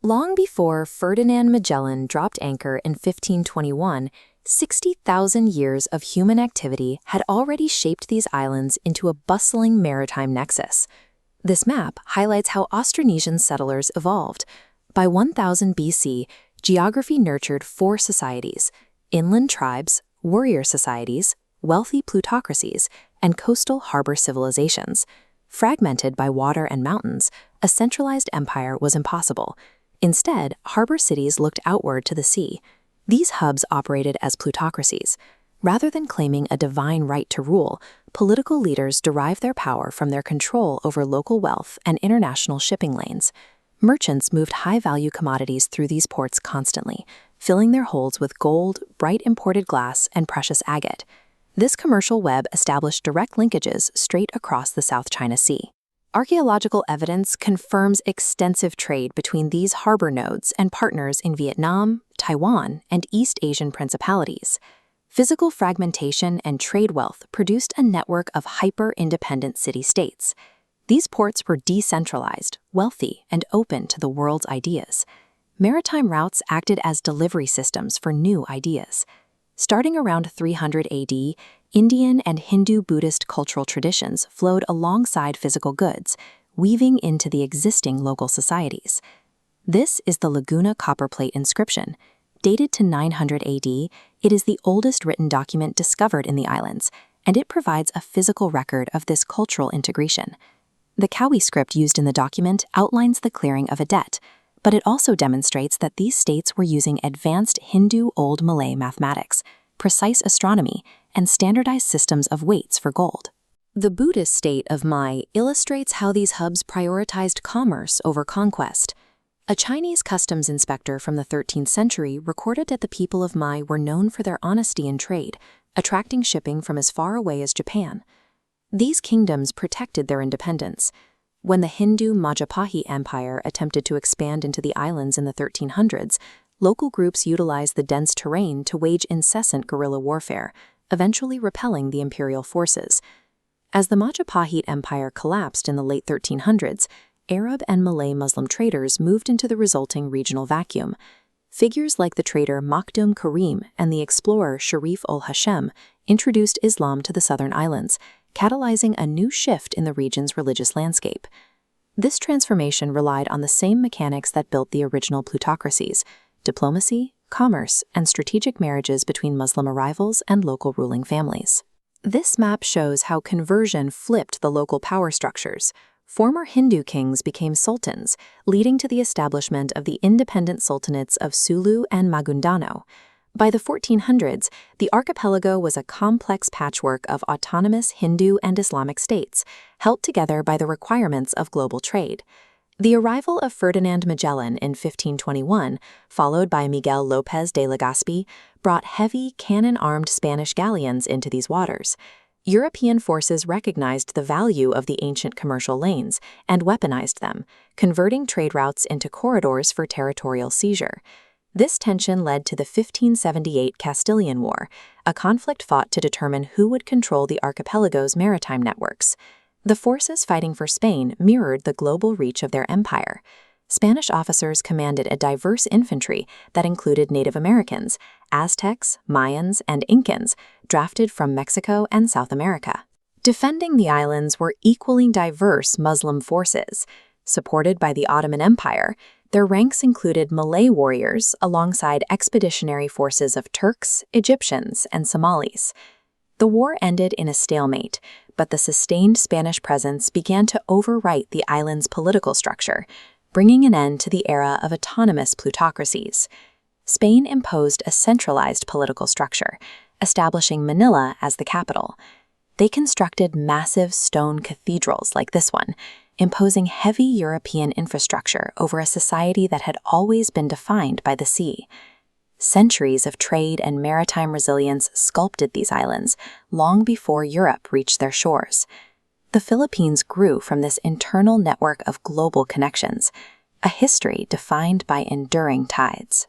Long before Ferdinand Magellan dropped anchor in 1521, 60,000 years of human activity had already shaped these islands into a bustling maritime nexus. This map highlights how Austronesian settlers evolved. By 1000 BC, geography nurtured four societies: inland tribes, warrior societies, wealthy plutocracies, and coastal harbor civilizations. Fragmented by water and mountains, a centralized empire was impossible. Instead, harbor cities looked outward to the sea. These hubs operated as plutocracies. Rather than claiming a divine right to rule, political leaders derived their power from their control over local wealth and international shipping lanes. Merchants moved high-value commodities through these ports constantly, filling their holds with gold, bright imported glass, and precious agate. This commercial web established direct linkages straight across the South China Sea. Archaeological evidence confirms extensive trade between these harbor nodes and partners in Vietnam, Taiwan, and East Asian principalities. Physical fragmentation and trade wealth produced a network of hyper-independent city-states. These ports were decentralized, wealthy, and open to the world's ideas. Maritime routes acted as delivery systems for new ideas. Starting around 300 AD, Indian and Hindu-Buddhist cultural traditions flowed alongside physical goods, weaving into the existing local societies. This is the Laguna copperplate inscription. Dated to 900 AD, it is the oldest written document discovered in the islands, and it provides a physical record of this cultural integration. The Kawi script used in the document outlines the clearing of a debt, but it also demonstrates that these states were using advanced Hindu Old Malay mathematics, precise astronomy, and standardized systems of weights for gold. The Buddhist state of Mai illustrates how these hubs prioritized commerce over conquest. A Chinese customs inspector from the 13th century recorded that the people of Mai were known for their honesty in trade, attracting shipping from as far away as Japan. These kingdoms protected their independence. When the Hindu Majapahit Empire attempted to expand into the islands in the 1300s, local groups utilized the dense terrain to wage incessant guerrilla warfare, eventually repelling the imperial forces. As the Majapahit Empire collapsed in the late 1300s, Arab and Malay Muslim traders moved into the resulting regional vacuum. Figures like the trader Makdum Karim and the explorer Sharif ul-Hashem introduced Islam to the southern islands, catalyzing a new shift in the region's religious landscape. This transformation relied on the same mechanics that built the original plutocracies: diplomacy, commerce, and strategic marriages between Muslim arrivals and local ruling families. This map shows how conversion flipped the local power structures. Former Hindu kings became sultans, leading to the establishment of the independent sultanates of Sulu and Maguindanao. By the 1400s, the archipelago was a complex patchwork of autonomous Hindu and Islamic states, held together by the requirements of global trade. The arrival of Ferdinand Magellan in 1521, followed by Miguel López de Legazpi, brought heavy, cannon-armed Spanish galleons into these waters. European forces recognized the value of the ancient commercial lanes and weaponized them, converting trade routes into corridors for territorial seizure. This tension led to the 1578 Castilian War, a conflict fought to determine who would control the archipelago's maritime networks. The forces fighting for Spain mirrored the global reach of their empire. Spanish officers commanded a diverse infantry that included Native Americans, Aztecs, Mayans, and Incans, drafted from Mexico and South America. Defending the islands were equally diverse Muslim forces. Supported by the Ottoman Empire, their ranks included Malay warriors alongside expeditionary forces of Turks, Egyptians, and Somalis. The war ended in a stalemate, but the sustained Spanish presence began to overwrite the island's political structure, bringing an end to the era of autonomous plutocracies. Spain imposed a centralized political structure, establishing Manila as the capital. They constructed massive stone cathedrals like this one, imposing heavy European infrastructure over a society that had always been defined by the sea. Centuries of trade and maritime resilience sculpted these islands long before Europe reached their shores. The Philippines grew from this internal network of global connections, a history defined by enduring tides.